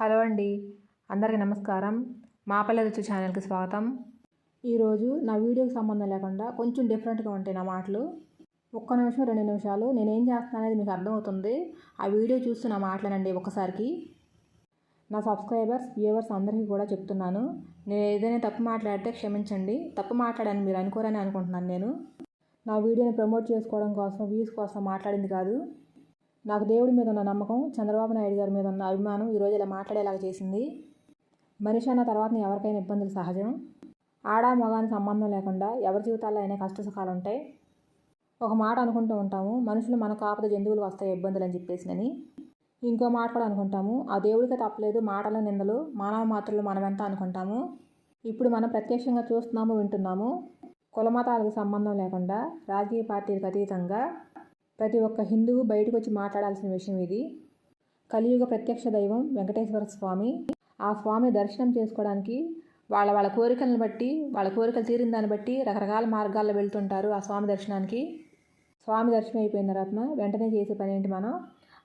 Hello అండి, అందరికీ నమస్కారం. మా పల్లె రుచి ఛానల్కి స్వాగతం. ఈరోజు నా వీడియోకి సంబంధం లేకుండా కొంచెం డిఫరెంట్గా ఉంటాయి నా మాటలు. ఒక్క నిమిషం 2 నిమిషాలు నేనేం చేస్తాను అనేది మీకు అర్థమవుతుంది. ఆ వీడియో చూస్తూ నా మాటలనండి ఒకసారికి. నా సబ్స్క్రైబర్స్ వ్యూవర్స్ అందరికీ కూడా చెప్తున్నాను, నేను ఏదైనా తప్పు మాట్లాడితే క్షమించండి. తప్పు మాట్లాడాను మీరు అనుకోరని అనుకుంటున్నాను. నేను నా వీడియోని ప్రమోట్ చేసుకోవడం కోసం వ్యూస్ కోసం మాట్లాడింది కాదు. నాకు దేవుడి మీద ఉన్న నమ్మకం, చంద్రబాబు నాయుడు గారి మీద ఉన్న అభిమానం ఈరోజు ఇలా మాట్లాడేలాగా చేసింది. మనిషి అన్న తర్వాత ఎవరికైనా ఇబ్బందులు సహజం. ఆడా మగాని సంబంధం లేకుండా ఎవరి జీవితాల్లో అయినా కష్ట సుఖాలు ఉంటాయి. ఒక మాట అనుకుంటూ ఉంటాము, మనుషులు మన కాపద జంతువులు వస్తాయి ఇబ్బందులు అని చెప్పేసినని. ఇంకో మాట కూడా అనుకుంటాము, ఆ దేవుడికి తప్పలేదు మాటల నిందలు మానవ మాత్రలు మనమెంత అనుకుంటాము. ఇప్పుడు మనం ప్రత్యక్షంగా చూస్తున్నాము, వింటున్నాము. కులమతాలకు సంబంధం లేకుండా రాజకీయ పార్టీలకు అతీతంగా ప్రతి ఒక్క హిందువు బయటకు వచ్చి మాట్లాడాల్సిన విషయం ఇది. కలియుగ ప్రత్యక్ష దైవం వెంకటేశ్వర స్వామి. ఆ స్వామి దర్శనం చేసుకోవడానికి వాళ్ళ కోరికలను బట్టి, వాళ్ళ కోరికలు తీరిన దాన్ని బట్టి రకరకాల మార్గాల్లో వెళ్తుంటారు ఆ స్వామి దర్శనానికి. స్వామి దర్శనం అయిపోయిన తర్వాత వెంటనే చేసే పని ఏంటి, మనం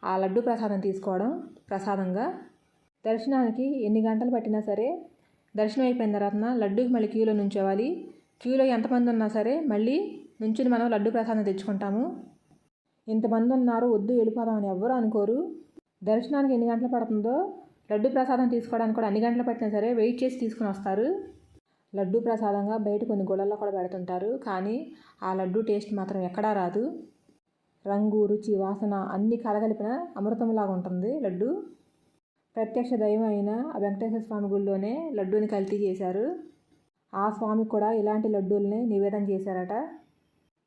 ఆ లడ్డు ప్రసాదం తీసుకోవడం. ప్రసాదంగా దర్శనానికి ఎన్ని గంటలు పట్టినా సరే దర్శనం అయిపోయిన తర్వాత లడ్డూకి మళ్ళీ క్యూలో నుంచోవాలి. క్యూలో ఎంతమంది ఉన్నా సరే మళ్ళీ నుంచుని మనం లడ్డు ప్రసాదం తెచ్చుకుంటాము. ఇంతమంది ఉన్నారు, వద్దు వెళ్ళిపోదామని ఎవ్వరూ అనుకోరు. దర్శనానికి ఎన్ని గంటలు పడుతుందో లడ్డు ప్రసాదం తీసుకోవడానికి కూడా అన్ని గంటలు పట్టినా సరే వెయిట్ చేసి తీసుకుని వస్తారు. లడ్డు ప్రసాదంగా బయట కొన్ని గుళ్ళల్లో కూడా పెడుతుంటారు, కానీ ఆ లడ్డు టేస్ట్ మాత్రం ఎక్కడా రాదు. రంగు, రుచి, వాసన అన్నీ కలగలిపిన అమృతంలాగా ఉంటుంది లడ్డు. ప్రత్యక్ష దైవం అయిన ఆ వెంకటేశ్వర స్వామి గుళ్ళోనే లడ్డూని కల్తీ చేశారు. ఆ స్వామికి కూడా ఇలాంటి లడ్డూల్ని నివేదన చేశారట.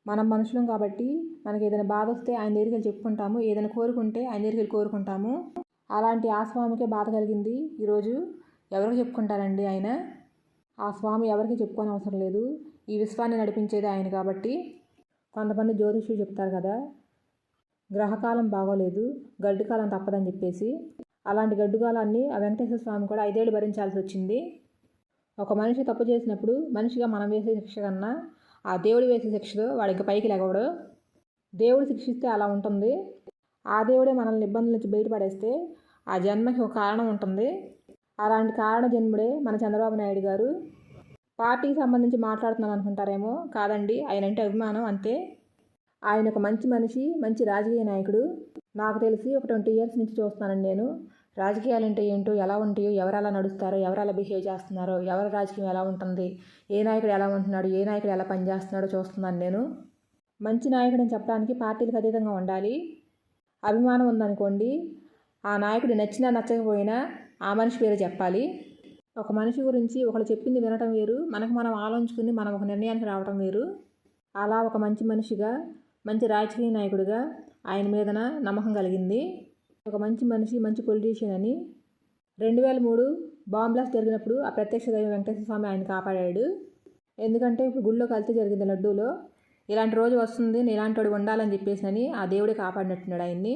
మనం మనుషులం కాబట్టి మనకి ఏదైనా బాధ వస్తే ఆయన దగ్గరికి వెళ్ళి చెప్పుకుంటాము, ఏదైనా కోరుకుంటే ఆయన దగ్గరికి వెళ్ళి కోరుకుంటాము. అలాంటి ఆ స్వామికే బాధ కలిగింది ఈరోజు. ఎవరికి చెప్పుకుంటారండి ఆయన? ఆ స్వామి ఎవరికి చెప్పుకోని అవసరం లేదు. ఈ విశ్వాన్ని నడిపించేది ఆయన కాబట్టి. కొంతమంది జ్యోతిష్యులు చెప్తారు కదా, గ్రహకాలం బాగోలేదు, గడ్డు కాలం తప్పదని చెప్పేసి. అలాంటి గడ్డు కాలాన్ని ఆ వెంకటేశ్వర స్వామి కూడా 5 ఏళ్ళు భరించాల్సి వచ్చింది. ఒక మనిషి తప్పు చేసినప్పుడు మనిషిగా మనం వేసే శిక్ష కన్నా ఆ దేవుడు వేసే శిక్షతో వాడు ఇంకా పైకి లెగవడు. దేవుడు శిక్షిస్తే అలా ఉంటుంది. ఆ దేవుడే మనల్ని ఇబ్బందుల నుంచి బయటపడేస్తే ఆ జన్మకి ఒక కారణం ఉంటుంది. అలాంటి కారణ జన్ముడే మన చంద్రబాబు నాయుడు గారు. పార్టీకి సంబంధించి మాట్లాడుతున్నాను అనుకుంటారేమో, కాదండి, ఆయన అంటే అభిమానం అంతే. ఆయన ఒక మంచి మనిషి, మంచి రాజకీయ నాయకుడు. నాకు తెలిసి ఒక 20 years నుంచి చూస్తున్నానండి నేను. రాజకీయాలు అంటే ఏంటో, ఎలా ఉంటాయో, ఎవరు ఎలా నడుస్తారో, ఎవరు ఎలా బిహేవ్ చేస్తున్నారో, ఎవరి రాజకీయం ఎలా ఉంటుంది, ఏ నాయకుడు ఎలా ఉంటున్నాడు, ఏ నాయకుడు ఎలా పనిచేస్తున్నాడో చూస్తున్నాను నేను. మంచి నాయకుడు అని చెప్పడానికి పార్టీలకు అతీతంగా ఉండాలి. అభిమానం ఉందనుకోండి, ఆ నాయకుడు నచ్చినా నచ్చకపోయినా ఆ మనిషి పేరు చెప్పాలి. ఒక మనిషి గురించి ఒకళ్ళు చెప్పింది వినటం వేరు, మనకు మనం ఆలోచించుకుని మనం ఒక నిర్ణయానికి రావటం వేరు. అలా ఒక మంచి మనిషిగా, మంచి రాజకీయ నాయకుడిగా ఆయన మీదన నమ్మకం కలిగింది. ఒక మంచి మనిషి, మంచి పొలిటీషియన్ అని. 2003 బాంబ్ బ్లాస్ట్ జరిగినప్పుడు ఆ ప్రత్యక్ష దైవం వెంకటేశ్వర స్వామి ఆయన కాపాడాడు. ఎందుకంటే ఇప్పుడు గుళ్ళో కల్తీ జరిగింది లడ్డూలో. ఇలాంటి రోజు వస్తుంది, నేను ఇలాంటి వాడు ఉండాలని చెప్పేసి అని ఆ దేవుడే కాపాడినట్టున్నాడు ఆయన్ని.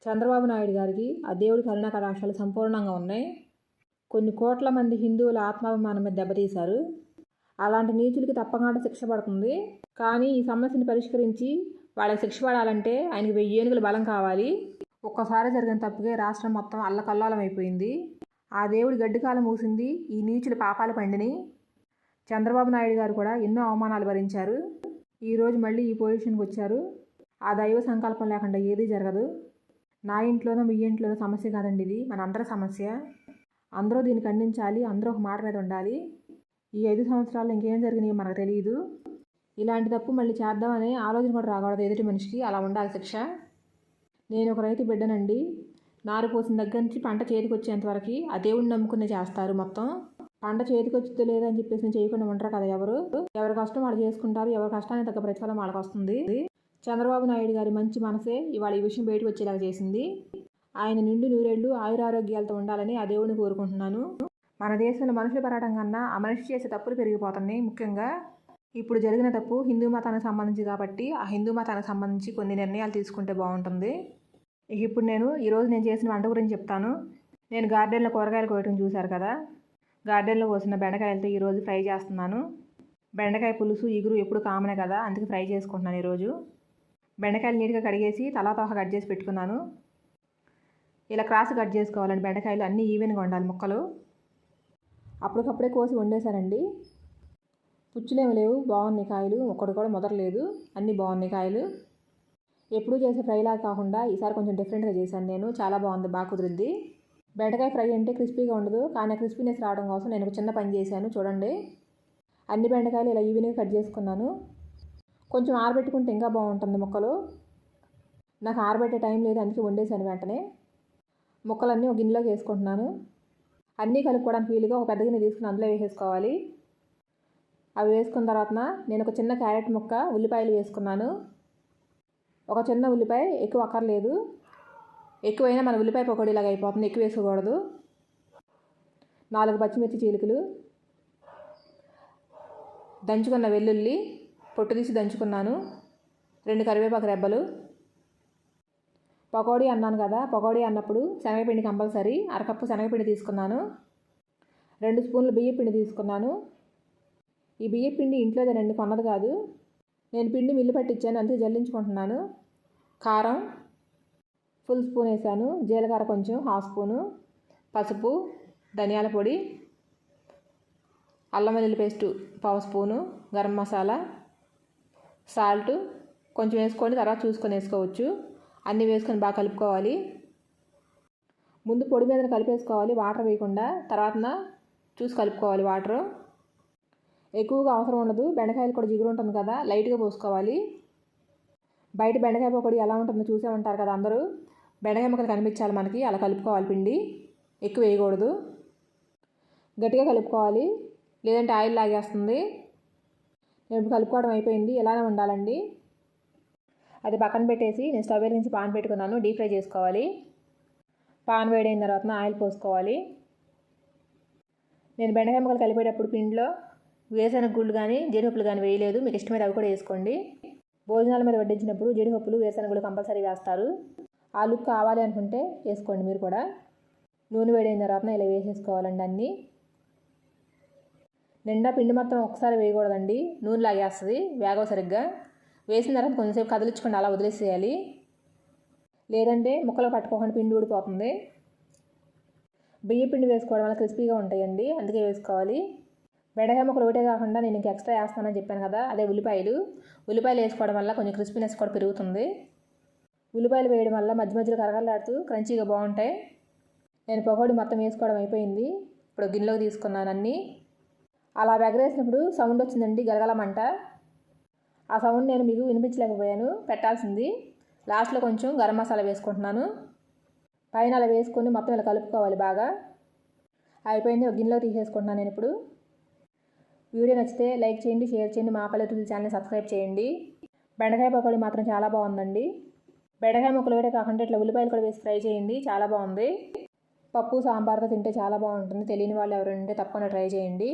చంద్రబాబు నాయుడు గారికి ఆ దేవుడి కరుణా కటాక్షాలు సంపూర్ణంగా ఉన్నాయి. కొన్ని కోట్ల మంది హిందువుల ఆత్మాభిమానం మీద దెబ్బతీశారు. అలాంటి నీచులకి తప్పకుండా శిక్ష పడుతుంది. కానీ ఈ సమస్యను పరిష్కరించి వాళ్ళకి శిక్ష పడాలంటే ఆయనకి 1000 ఏనుగుల బలం కావాలి. ఒక్కసారి జరిగిన తప్పుకే రాష్ట్రం మొత్తం అల్లకల్లోలం అయిపోయింది. ఆ దేవుడి గడ్డికాలం మూసింది ఈ నీచుల పాపాల పండిని. చంద్రబాబు నాయుడు గారు కూడా ఎన్నో అవమానాలు భరించారు. ఈరోజు మళ్ళీ ఈ పొజిషన్కి వచ్చారు. ఆ దైవ సంకల్పం లేకుండా ఏదీ జరగదు. నా ఇంట్లోనో మీ ఇంట్లోనో సమస్య కాదండి, ఇది మనందరి సమస్య. అందరూ దీన్ని ఖండించాలి, అందరూ ఒక మాట మీద ఉండాలి. ఈ 5 సంవత్సరాల్లో ఇంకేం జరిగినాయో మనకు తెలియదు. ఇలాంటి తప్పు మళ్ళీ చేద్దామనే ఆలోచన కూడా రాకూడదు ఎదుటి మనిషికి. అలా ఉండాలి శిక్ష. నేను ఒక రైతు బిడ్డనండి. నారు పోసిన దగ్గర నుంచి పంట చేతికి వచ్చేంతవరకు ఆ దేవుడిని నమ్ముకునే చేస్తారు మొత్తం. పంట చేతికి వచ్చిందో లేదని చెప్పేసి నేను చేయకుండా ఉంటారు కదా ఎవరు. ఎవరి కష్టం వాళ్ళు చేసుకుంటారు, ఎవరి కష్టానికి తగ్గ ప్రతిఫలం వాళ్ళకి వస్తుంది. చంద్రబాబు నాయుడు గారి మంచి మనసే ఇవాళ ఈ విషయం బయటకు వచ్చేలాగా చేసింది. ఆయన నిండు నూరేళ్లు ఆయురారోగ్యాలతో ఉండాలని ఆ దేవుడిని కోరుకుంటున్నాను. మన దేశంలో మనుషులు పెరగడం కన్నా ఆ మనిషి చేసే తప్పులు పెరిగిపోతున్నాయి. ముఖ్యంగా ఇప్పుడు జరిగిన తప్పు హిందూ మతానికి సంబంధించి కాబట్టి ఆ హిందూ మతానికి సంబంధించి కొన్ని నిర్ణయాలు తీసుకుంటే బాగుంటుంది. ఇప్పుడు ఈరోజు నేను చేసిన వంట గురించి చెప్తాను. నేను గార్డెన్లో కూరగాయలు కోయటం చూశారు కదా, గార్డెన్లో కోసిన బెండకాయలతో ఈరోజు ఫ్రై చేస్తున్నాను. బెండకాయ పులుసు ఇగురు ఎప్పుడు కామనే కదా, అందుకే ఫ్రై చేసుకుంటున్నాను ఈరోజు. బెండకాయలు నీట్గా కడిగేసి తలా తోహ కట్ చేసి పెట్టుకున్నాను. ఇలా క్రాస్ కట్ చేసుకోవాలండి. బెండకాయలు అన్నీ ఈవెన్గా ఉండాలి ముక్కలు. అప్పటికప్పుడే కోసి వండేశానండి. పుచ్చులేమి లేవు, బాగున్నాయి కాయలు. ఒక్కడు కూడా ముదరలేదు, అన్నీ బాగున్నాయి కాయలు. ఎప్పుడూ చేసే ఫ్రైలా కాకుండా ఈసారి కొంచెం డిఫరెంట్గా చేశాను నేను. చాలా బాగుంది, బాగా కుదిరింది. బెండకాయ ఫ్రై అంటే క్రిస్పీగా ఉండదు, కానీ క్రిస్పీనెస్ రావడం కోసం నేను ఒక చిన్న పని చేశాను. చూడండి, అన్ని బెండకాయలు ఇలా ఈవెన్గా కట్ చేసుకున్నాను. కొంచెం ఆరబెట్టుకుంటే ఇంకా బాగుంటుంది ముక్కలు. నాకు ఆరబెట్టే టైం లేదు, అందుకే వండేసాను వెంటనే. ముక్కలన్నీ ఒక గిన్నెలోకి వేసుకుంటున్నాను. అన్నీ కలుపుకోవడానికి వీలుగా ఒక పెద్ద గిన్నె తీసుకుని అందులో వేసేసుకోవాలి. అవి వేసుకున్న తర్వాత నేను ఒక చిన్న క్యారెట్ ముక్క, ఉల్లిపాయలు వేసుకున్నాను. ఒక చిన్న ఉల్లిపాయ, ఎక్కువ అక్కర్లేదు. ఎక్కువైనా మన ఉల్లిపాయ పకోడీలాగా అయిపోతుంది, ఎక్కువ వేసుకోకూడదు. 4 పచ్చిమిర్చి చీలికలు, దంచుకున్న వెల్లుల్లి పొట్టు తీసి దంచుకున్నాను, 2 కరివేపాకు రెబ్బలు. పకోడీ అన్నాను కదా, పకోడీ అన్నప్పుడు శనగపిండి కంపల్సరీ. అరకప్పు శనగపిండి తీసుకున్నాను. 2 స్పూన్లు బియ్య పిండి తీసుకున్నాను. ఈ బియ్య పిండి ఇంట్లోదేనండి, కొన్నది కాదు. నేను పిండి మిల్లు పట్టించాను, అందుకే జల్లించుకుంటున్నాను. కారం ఫుల్ స్పూన్ వేసాను. జీలకర్ర కొంచెం 1/2 స్పూను. పసుపు, ధనియాల పొడి, అల్లం వెల్లుల్లి paste 1/2 spoon, garam masala, salt కొంచెం వేసుకొని తర్వాత చూసుకొని వేసుకోవచ్చు. అన్నీ వేసుకొని బాగా కలుపుకోవాలి. ముందు పొడి మీద కలిపేసుకోవాలి వాటర్ వేయకుండా, తర్వాత చూసి కలుపుకోవాలి వాటరు. ఎక్కువగా అవసరం ఉండదు, బెండకాయలు కూడా జిగురు ఉంటుంది కదా, లైట్గా పోసుకోవాలి. బయట బెండకాయ పకోడీ ఎలా ఉంటుందో చూసే ఉంటారు కదా అందరూ. బెండకాయ ముక్కలు కనిపించాలి మనకి, అలా కలుపుకోవాలి. పిండి ఎక్కువ వేయకూడదు, గట్టిగా కలుపుకోవాలి, లేదంటే ఆయిల్ లాగేస్తుంది. నేను కలుపుకోవడం అయిపోయింది, ఇలానే ఉండాలండి. అది పక్కన పెట్టేసి నేను స్టవ్ నుంచి పాన్ పెట్టుకున్నాను. డీప్ ఫ్రై చేసుకోవాలి. పాన్ వేడైన తర్వాత ఆయిల్ పోసుకోవాలి. నేను బెండకాయ ముక్కలు కలిపేటప్పుడు పిండిలో వేరుశనగ గుళ్ళు కానీ జీడిపప్పులు కానీ వేయలేదు. మీకు ఇష్టమైతే అవి కూడా వేసుకోండి. భోజనాల మీద వడ్డించినప్పుడు జీడిపప్పులు వేరుశనగ గుళ్ళు కంపల్సరీ వేస్తారు. ఆ లుక్ కావాలి అనుకుంటే వేసుకోండి మీరు కూడా. నూనె వేడైన తర్వాత ఇలా వేసేసుకోవాలండి అన్నీ. నిండా పిండి మొత్తం ఒకసారి వేయకూడదండి, నూనె లాగేస్తుంది, వేగవ సరిగ్గా. వేసిన తర్వాత కొంచెంసేపు కదిలించకుండా అలా వదిలేసేయాలి, లేదంటే ముక్కలు పట్టుకోకుండా పిండి ఊడిపోతుంది. బియ్య పిండి వేసుకోవడం వల్ల క్రిస్పీగా ఉంటాయండి, అందుకే వేసుకోవాలి. బెండకాయ ముక్కలు ఒకటే కాకుండా నేను ఇంకా ఎక్స్ట్రా వేస్తానని చెప్పాను కదా, అదే ఉల్లిపాయలు వేసుకోవడం వల్ల కొంచెం క్రిస్పీనెస్ కూడా పెరుగుతుంది. ఉల్లిపాయలు వేయడం వల్ల మధ్య మధ్యలో కరగలాడుతూ క్రంచీగా బాగుంటాయి. నేను పకోడీ మొత్తం వేసుకోవడం అయిపోయింది. ఇప్పుడు గిన్నెలోకి తీసుకున్నాను అన్నీ. అలా ఎగరేసినప్పుడు సౌండ్ వచ్చిందండి, గలగలమంట. ఆ సౌండ్ నేను మీకు వినిపించలేకపోయాను, పెట్టాల్సింది. లాస్ట్లో కొంచెం గరం మసాలా వేసుకుంటున్నాను. పైన అలా వేసుకొని మొత్తం ఇలా కలుపుకోవాలి బాగా. అయిపోయింది, ఒక గిన్నెలో తీసేసుకుంటున్నాను నేను ఇప్పుడు. వీడియో నచ్చితే లైక్ చేయండి, షేర్ చేయండి, మా పల్లెటూరి ఛానల్ని సబ్స్క్రైబ్ చేయండి. బెండకాయ పకోడీ మాత్రం చాలా బాగుందండి. బెండకాయ ముక్కలు వేడే కాకుండా ఇట్లా ఉల్లిపాయలు కూడా వేసి ఫ్రై చేయండి, చాలా బాగుంది. పప్పు సాంబార్తో తింటే చాలా బాగుంటుంది. తెలియని వాళ్ళు ఎవరైనా ఉంటే తప్పకుండా ట్రై చేయండి.